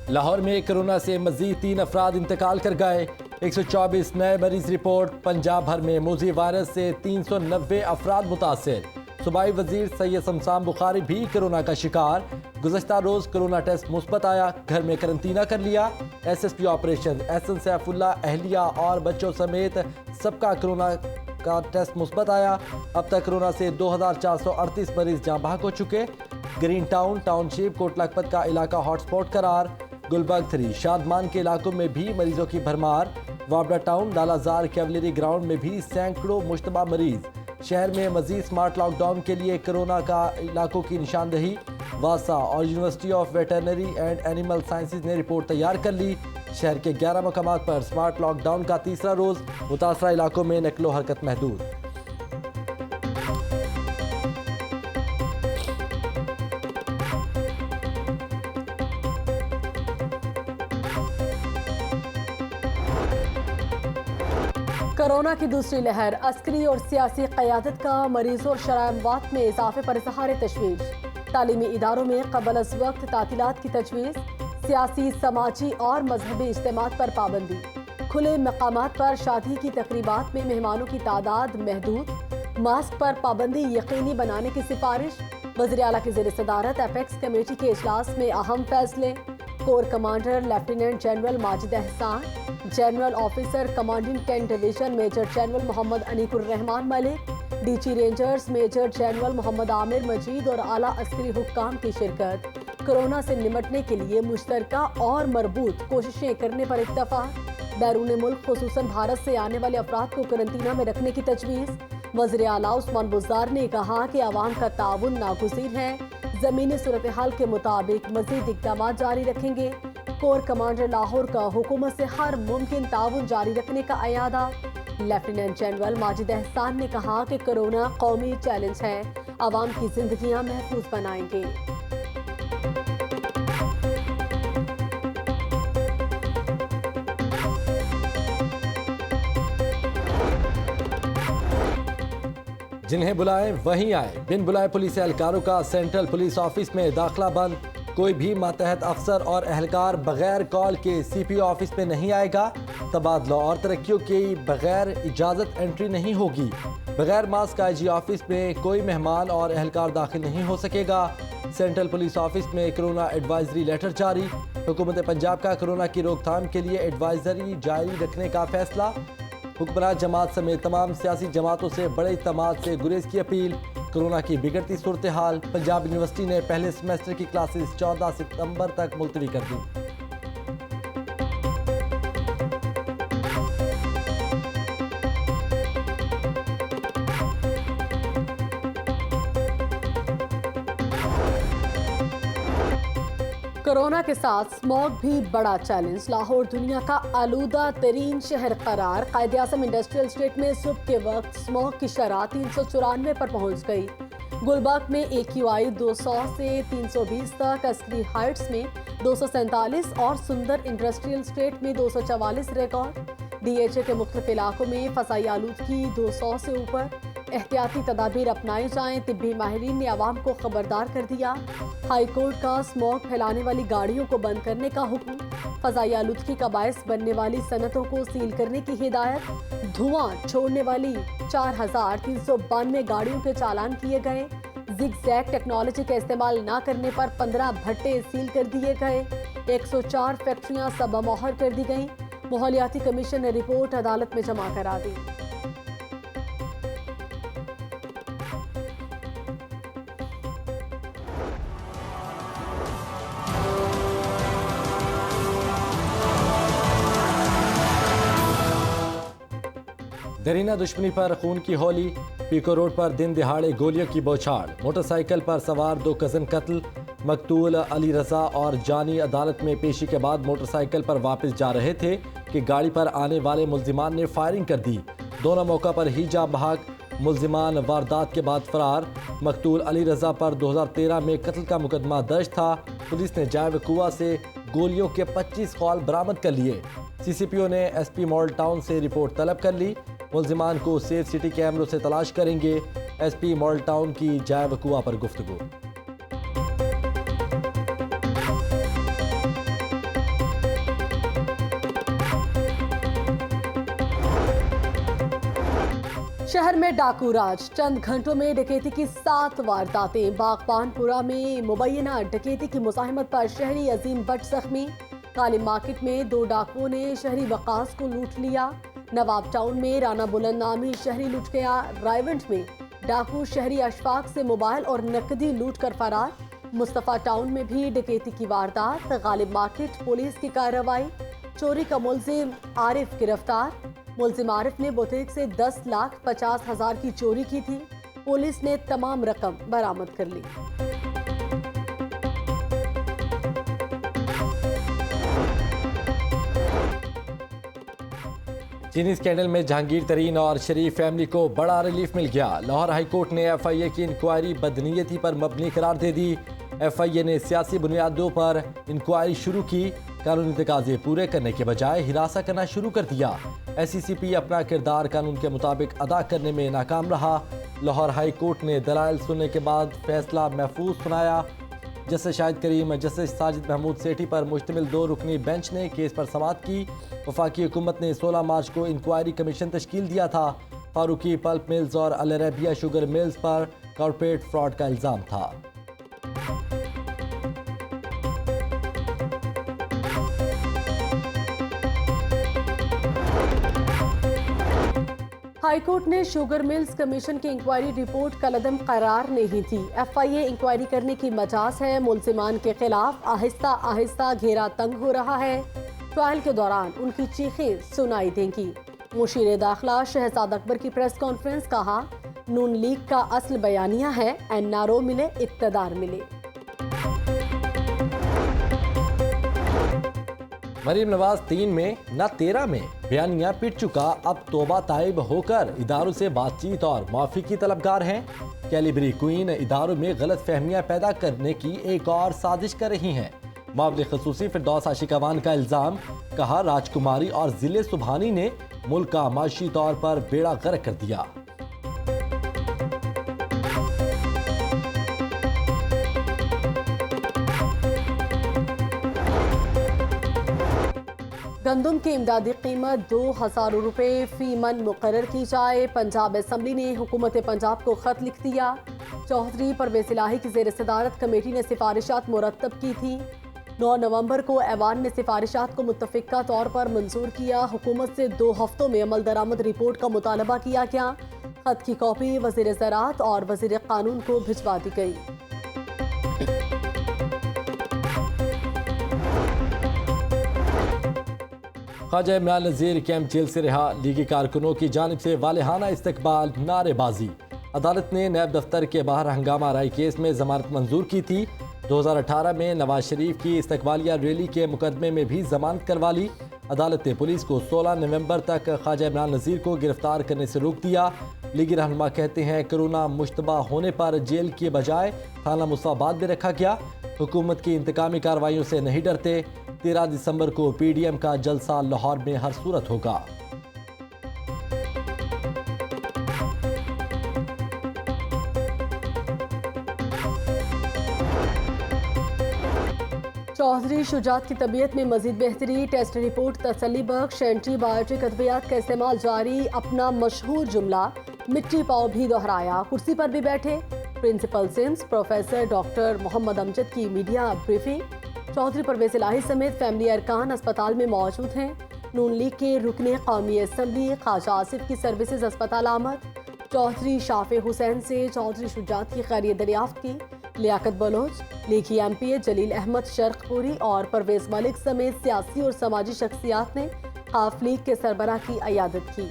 लाहौर में कोरोना से मजीद 3 अफराद इंतकाल कर गए। 124 नए मरीज रिपोर्ट। पंजाब भर में मोज़ी वायरस से 390 अफराद मुतासर। सूबाई वजीर सैयद शमशान बुखारी भी कोरोना का शिकार। गुज़श्ता रोज कोरोना टेस्ट मुस्बत आया, घर में करंतना कर लिया। SSP ऑपरेशन एहसन सैफुल्ला, अहलिया और बच्चों समेत सबका कोरोना का टेस्ट मुस्बत आया। अब तक कोरोना से 2438 मरीज जाँ बहक हो चुके। Green town township Kot Lakhpat का इलाका हॉटस्पॉट करार। गुलबर्ग 3 शादमान के इलाकों में भी मरीजों की भरमार। वाबड़ा टाउन लालाजार कैवलरी ग्राउंड में भी सैकड़ों मुश्तबा मरीज। शहर में मजीद स्मार्ट लॉकडाउन के लिए कोरोना का इलाकों की निशानदही। वासा और university of veterinary and animal sciences ने रिपोर्ट तैयार कर ली। शहर के 11 मकामात पर स्मार्ट लॉकडाउन का तीसरा रोज। मुतासरा इलाकों में नकलो हरकत महदूद। कोरोना की दूसरी लहर, अस्करी और सियासी क़यादत का मरीजों और शराय-अमवात में इजाफे पर इज़हार तशवीश। तालीमी इदारों में क़बल अज़ वक्त तातीलात की तजवीज़। सियासी, समाजी और मजहबी इज्तिमात पर पाबंदी। खुले मकामात पर शादी की तकरीबात में मेहमानों की तादाद महदूद। मास्क पर पाबंदी यकीनी बनाने की सिफारिश। वज़ीर आला की ज़ेर सदारत एपेक्स कमेटी के इजलास में अहम फैसले। Core commander lieutenant general Majid Ehsan, general officer commanding 10 division major general Mohammad Aneequr Rehman Malik, DG rangers major general Mohammad Amir Majeed और आला अस्करी हुक्काम की शिरकत। कोरोना से निमटने के लिए मुश्तरका और मरबूत कोशिशें करने पर इत्तफाक। बैरून मुल्क खुसूसन भारत से आने वाले अफराद को करंतना में रखने की तजवीज़। वज़ीर आला उस्मान बुज़दार ने कहा कि आवाम का ताउन नागुज़ीर है। ज़मीनी सूरत हाल के मुताबिक मज़ीद इक़दामात जारी रखेंगे। कोर कमांडर लाहौर का हुकूमत से हर मुमकिन ताउन जारी रखने का अयादा। लेफ्टिनेंट जनरल माजिद एहसान ने कहा कि कोरोना कौमी चैलेंज है, आवाम की जिंदगियां महफूज बनाएंगे। जिन्हें बुलाएं वहीं आए। बिन बुलाए पुलिस एहलकारों का सेंट्रल पुलिस ऑफिस में दाखिला बंद। कोई भी मातहत अफसर और एहलकार बगैर कॉल के CPO ऑफिस में नहीं आएगा। तबादला और तरक्कियों की बगैर इजाज़त एंट्री नहीं होगी। बगैर मास्क IG ऑफिस में कोई मेहमान और एहलकार दाखिल नहीं हो सकेगा। सेंट्रल पुलिस ऑफिस में कोरोना एडवाइजरी लेटर जारी। हुकूमत पंजाब का कोरोना की रोकथाम के लिए एडवाइजरी जारी रखने का फैसला। हुक्मरान जमात समेत तमाम सियासी जमातों से बड़े इज्तिमात से गुरेज की अपील। कोरोना की बिगड़ती सूरत हाल। पंजाब यूनिवर्सिटी ने पहले सेमेस्टर की क्लासेस 14 सितंबर तक मुलतवी कर दी। कोरोना के साथ स्मॉग भी बड़ा चैलेंज। लाहौर दुनिया का आलूदा तरीन शहर करार। कायद-ए-आज़म इंडस्ट्रियल स्टेट में सुबह के वक्त स्मॉग की शरह 394 पर पहुंच गई। गुलबर्ग में AQI 200 से 320 तक, अस्करी हाइट्स में 247 और सुंदर इंडस्ट्रियल स्टेट में 244 रिकॉर्ड। DHA के मुख्तलिफ इलाकों में फ़ज़ाई आलूदगी 200 से ऊपर। एहतियाती तदाबीर अपनाई जाएं, तिब्बी माहिरीन ने आवाम को खबरदार कर दिया। हाई कोर्ट का स्मॉग फैलाने वाली गाड़ियों को बंद करने का हुक्म। फ़ज़ाई आलूदगी का बायस बनने वाली सनतों को सील करने की हिदायत। धुआं छोड़ने वाली 4392 गाड़ियों के चालान किए गए। जिग-जैग टेक्नोलॉजी का इस्तेमाल न करने पर 15 भट्टे सील कर दिए गए। 104 फैक्ट्रियां सबमोहर कर दी गईं। माहौलियाती कमीशन ने रिपोर्ट अदालत में जमा करा दी। दरीना दुश्मनी पर खून की होली। पीको रोड पर दिन दिहाड़े गोलियों की बौछार। मोटरसाइकिल पर सवार 2 कज़न कत्ल। मकतूल अली रजा और जानी अदालत में पेशी के बाद मोटरसाइकिल पर वापस जा रहे थे कि गाड़ी पर आने वाले मुल्जिमान ने फायरिंग कर दी। दोनों मौका पर ही जा बहक। मुल्जिमान वारदात के बाद फरार। मकतूल अली रजा पर 2013 में कत्ल का मुकदमा दर्ज था। पुलिस ने जाए वकुआ से गोलियों के 25 खौल बरामद कर लिए। CCPO ने SP मॉडल टाउन से रिपोर्ट तलब कर ली। मुल्जिमान को सेफ सिटी कैमरों से तलाश करेंगे। SP मॉडल टाउन की जाए वकुआ पर गुफ्तगू। शहर में डाकू राज, चंद घंटों में डकैती की 7 वारदातें। बागबानपुरा में मुबैना डकैती की मुज़ाहिमत पर शहरी अजीम भट्ट जख्मी। काली मार्केट में 2 डाकुओं ने शहरी वकास को लूट लिया। नवाब टाउन में राना बुलंद नामी शहरी लूट गया। रायवंड में डाकू शहरी अशफाक से मोबाइल और नकदी लूट कर फरार। मुस्तफा टाउन में भी डकैती की वारदात। गालिब मार्केट पुलिस की कार्रवाई। चोरी का मुलजिम आरिफ गिरफ्तार। मुलजिम आरिफ ने बुटीक से 10,50,000 की चोरी की थी। पुलिस ने तमाम रकम बरामद कर ली। चीनी स्कैंडल में जहांगीर तरीन और शरीफ फैमिली को बड़ा रिलीफ मिल गया। लाहौर हाई कोर्ट ने FIA की इंक्वायरी बदनीयती पर मबनी करार दे दी। FIA ने सियासी बुनियादों पर इंक्वायरी शुरू की। कानूनी तकाजे पूरे करने के बजाय हिरासा करना शुरू कर दिया। SCCP अपना किरदार कानून के मुताबिक अदा करने में नाकाम रहा। लाहौर हाई कोर्ट ने दलाइल सुनने के बाद फैसला महफूज सुनाया। जस्टिस शाहिद करीम, जस्टिस साजिद महमूद सेठी पर मुश्तमिल 2 रुकनी बेंच ने केस पर समाअत की। वफाकी हुकूमत ने 16 मार्च को इंक्वायरी कमीशन तश्कील दिया था। फारूकी पल्प मिल्स और अल अरेबिया शुगर मिल्स पर कॉर्पोरेट फ्रॉड का इल्ज़ाम था। हाईकोर्ट ने शुगर मिल्स कमीशन की इंक्वायरी रिपोर्ट कलअदम करार नहीं थी। FIA इंक्वायरी करने की मजाज है। मुलजिमान के खिलाफ आहिस्ता आहिस्ता घेरा तंग हो रहा है। ट्रायल के दौरान उनकी चीखें सुनाई देंगी। मुशीर दाखिला शहजाद अकबर की प्रेस कॉन्फ्रेंस, कहा नून लीग का असल बयानिया है NRO मिले इक्तदार मिले। मरीम नवाज 3 में न 13 में बयानिया पिट चुका। अब तौबा ताइब होकर इदारों से बातचीत और माफी की तलबगार हैं। कैलिबरी क्वीन इदारों में गलत फहमियाँ पैदा करने की एक और साजिश कर रही हैं। मामले खसूसी फिरदौस आशिकावान का इल्जाम, कहा राजकुमारी और जिले सुबहानी ने मुल्क का माशी तौर पर बेड़ा गर्क कर दिया। गंदम की इमदादी कीमत 2,000 रुपये फी मन मुकर्रर की जाए। पंजाब असम्बली ने हुकूमत पंजाब को खत लिख दिया। चौधरी परवेज इलाही की ज़ेर सदारत कमेटी ने सिफारिशात मुरतब की थी। 9 नवंबर को ऐवान ने सिफारिशात को मुत्तफ़िक़ा तौर पर मंजूर किया। हुकूमत से 2 हफ्तों में अमल दरामद रिपोर्ट का मुतालबा किया गया। खत की कॉपी वज़ीर ज़राअत और वज़ीर कानून को भिजवा दी गई। ख्वाजा इमरान नज़ीर कैंप जेल से रिहा। लीगी कारकुनों की जानिब से वालेहाना इस्तकबाल, नारेबाजी। अदालत ने नैब दफ्तर के बाहर हंगामा राय केस में जमानत मंजूर की थी। 2018 में नवाज शरीफ की इस्तकबालिया रैली के मुकदमे में भी जमानत करवा ली। अदालत ने पुलिस को 16 नवंबर तक ख्वाजा इमरान नज़ीर को गिरफ्तार करने से रोक दिया। लीगी रहनुमा कहते हैं कोरोना मुश्तबा होने पर जेल के बजाय थाना मुसाबाद में रखा गया। हुकूमत की इंतकामी कार्रवाइयों से नहीं डरते। 13 दिसंबर को PDM का जलसा लाहौर में हर सूरत होगा। चौधरी शुजात की तबीयत में मजीद बेहतरी। टेस्ट रिपोर्ट तसल्ली बख्श। एंटीबायोटिक अद्वियात का इस्तेमाल जारी। अपना मशहूर जुमला मिट्टी पाव भी दोहराया। कुर्सी पर भी बैठे। Principal SIMS professor doctor Mohammad Amjad की मीडिया ब्रीफिंग। चौधरी परवेज इलाही समेत फैमिली अरकान अस्पताल में मौजूद हैं। नून लीग के रुकने कौमी असम्बली ख्वाजा आसिफ की सर्विसेज अस्पताल आमद। चौधरी शाफे हुसैन से चौधरी शुजात की खैरियत दरियाफ्त की। लियाकत बलोच, लीगी MPA जलील अहमद शर्कपुरी और परवेज मलिक समेत सियासी और समाजी शख्सियात ने खाफ लीग के सरबराह की अयादत की।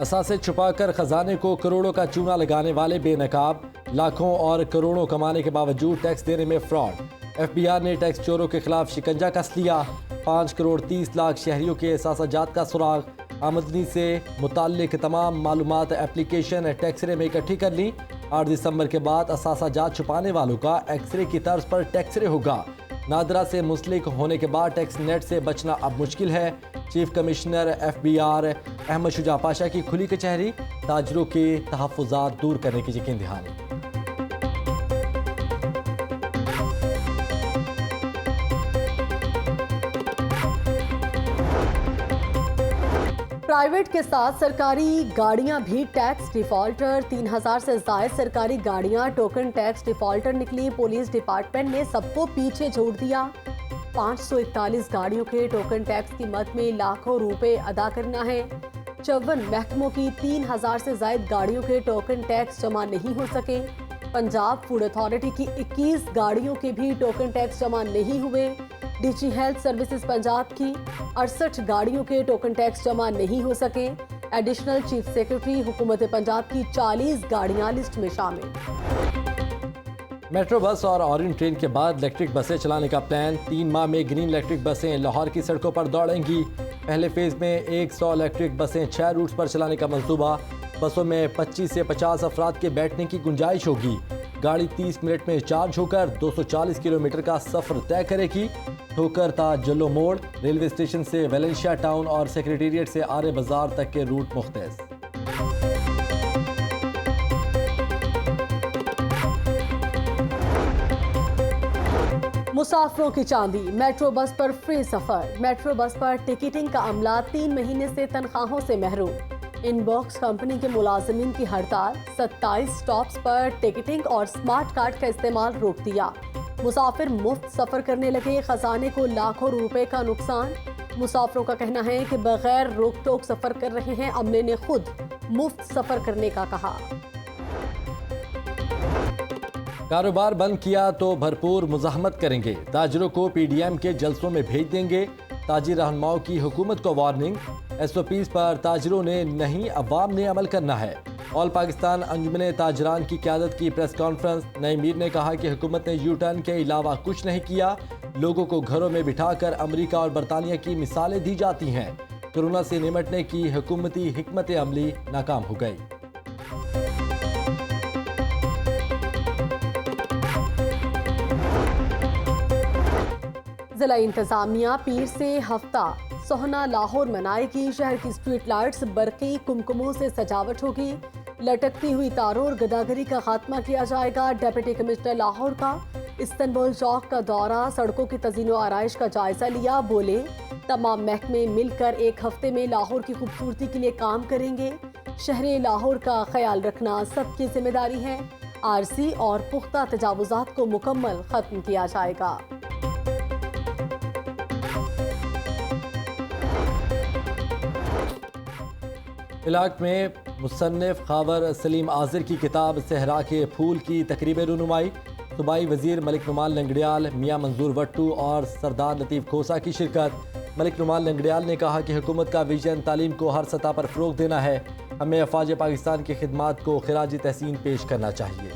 असासे छुपाकर खजाने को करोड़ों का चूना लगाने वाले बेनकाब। लाखों और करोड़ों कमाने के बावजूद टैक्स देने में फ्रॉड। FBI ने टैक्स चोरों के खिलाफ शिकंजा कस लिया। 5 करोड़ 30 लाख शहरियों के एहसास-जात का सुराग। आमदनी से मुताल्लिक तमाम मालूमात एप्लीकेशन टैक्सरे में इकट्ठी कर ली। 8 दिसंबर के बाद एहसास-जात छुपाने वालों का एक्सरे की तर्ज पर टैक्सरे होगा। नादरा से मुंसलिक होने के बाद टैक्स नेट से बचना अब मुश्किल है। Chief commissioner FBR Ahmed Shuja Pasha की खुली कचहरी। ताजरों के तहफ़्फ़ुज़ात दूर करने की यकीन दहानी। प्राइवेट के साथ सरकारी गाड़ियां भी टैक्स डिफॉल्टर। 3000 से ज्यादा सरकारी गाड़ियां टोकन टैक्स डिफॉल्टर निकली। पुलिस डिपार्टमेंट ने सबको पीछे छोड़ दिया। 541 गाड़ियों के टोकन टैक्स की मद में लाखों रुपए अदा करना है। 54 महकमों की 3000 से ज्यादा गाड़ियों के टोकन टैक्स जमा नहीं हो सके। पंजाब फूड अथॉरिटी की 21 गाड़ियों के भी टोकन टैक्स जमा नहीं हुए। डीजी हेल्थ सर्विसेज पंजाब की 68 गाड़ियों के टोकन टैक्स जमा नहीं हो सके। एडिशनल चीफ सेक्रेटरी हुकूमत पंजाब की 40 गाड़ियां लिस्ट में शामिल। मेट्रो बस और ऑरेंज ट्रेन के बाद इलेक्ट्रिक बसें चलाने का प्लान। 3 माह में ग्रीन इलेक्ट्रिक बसें लाहौर की सड़कों पर दौड़ेंगी। पहले फेज में 100 इलेक्ट्रिक बसें 6 रूट्स पर चलाने का मंसूबा। बसों में 25 से 50 अफराद के बैठने की गुंजाइश होगी। गाड़ी 30 मिनट में चार्ज होकर 240 किलोमीटर का सफर तय करेगी। ठोकर ता जल्लो मोड़, रेलवे स्टेशन से वेलेंशिया टाउन और सेक्रेटेरिएट से आरे बाजार तक के रूट मुख्तस। मुसाफिरों की चांदी, मेट्रो बस पर फ्री सफर। मेट्रो बस पर टिकटिंग का अमला 3 महीने से तनख्वाहों से महरूम। इनबॉक्स कंपनी के मुलाजमीन की हड़ताल। 27 स्टॉप्स पर टिकटिंग और स्मार्ट कार्ड का इस्तेमाल रोक दिया। मुसाफिर मुफ्त सफर करने लगे, खजाने को लाखों रुपए का नुकसान। मुसाफिरों का कहना है कि बगैर रोक टोक सफर कर रहे हैं। अमले ने खुद मुफ्त सफर करने का कहा। कारोबार बंद किया तो भरपूर मुज़ाहमत करेंगे। ताजिरों को पीडीएम के जलसों में भेज देंगे। ताजिर रहनुमाओं की हुकूमत को वार्निंग। एसओपीज़ पर ताजिरों ने नहीं, अवाम ने अमल करना है। ऑल पाकिस्तान अंजुमन ताजरान की क़यादत की प्रेस कॉन्फ्रेंस। नई मीर ने कहा कि हुकूमत ने यू टर्न के अलावा कुछ नहीं किया। लोगों को घरों में बिठाकर अमरीका और बरतानिया की मिसालें दी जाती हैं। कोरोना से निपटने की हुकूमती हिकमत अमली नाकाम हो गई। जिला इंतजामिया पीर से हफ्ता सोहना लाहौर मनाएगी। शहर की स्ट्रीट लाइट्स बरकी कुमकुमों से सजावट होगी। लटकती हुई तारों और गदागरी का खात्मा किया जाएगा। डिप्टी कमिश्नर लाहौर का इस्तांबुल चौक का दौरा, सड़कों की तज़ीनो आराइश का जायजा लिया। बोले तमाम महकमे मिलकर एक हफ्ते में लाहौर की खूबसूरती के लिए काम करेंगे। शहर लाहौर का ख्याल रखना सबकी जिम्मेदारी है। आरसी और पुख्ता तजावुजात को मुकम्मल खत्म किया जाएगा। इलाक में मुसन्निफ खावर सलीम आज़िर की किताब सहरा के फूल की तकरीब रुनुमाई। सूबाई वजीर मलिक नुमान लंगड़ियाल, मियाँ मंजूर वट्टू और सरदार लतीफ़ खोसा की शिरकत। मलिक नुमान लंगड़ियाल ने कहा कि हुकूमत का विजन तालीम को हर सतह पर फ़रोग़ देना है। हमें अफ़वाज पाकिस्तान की खिदमात को खिराज तहसीन पेश करना चाहिए।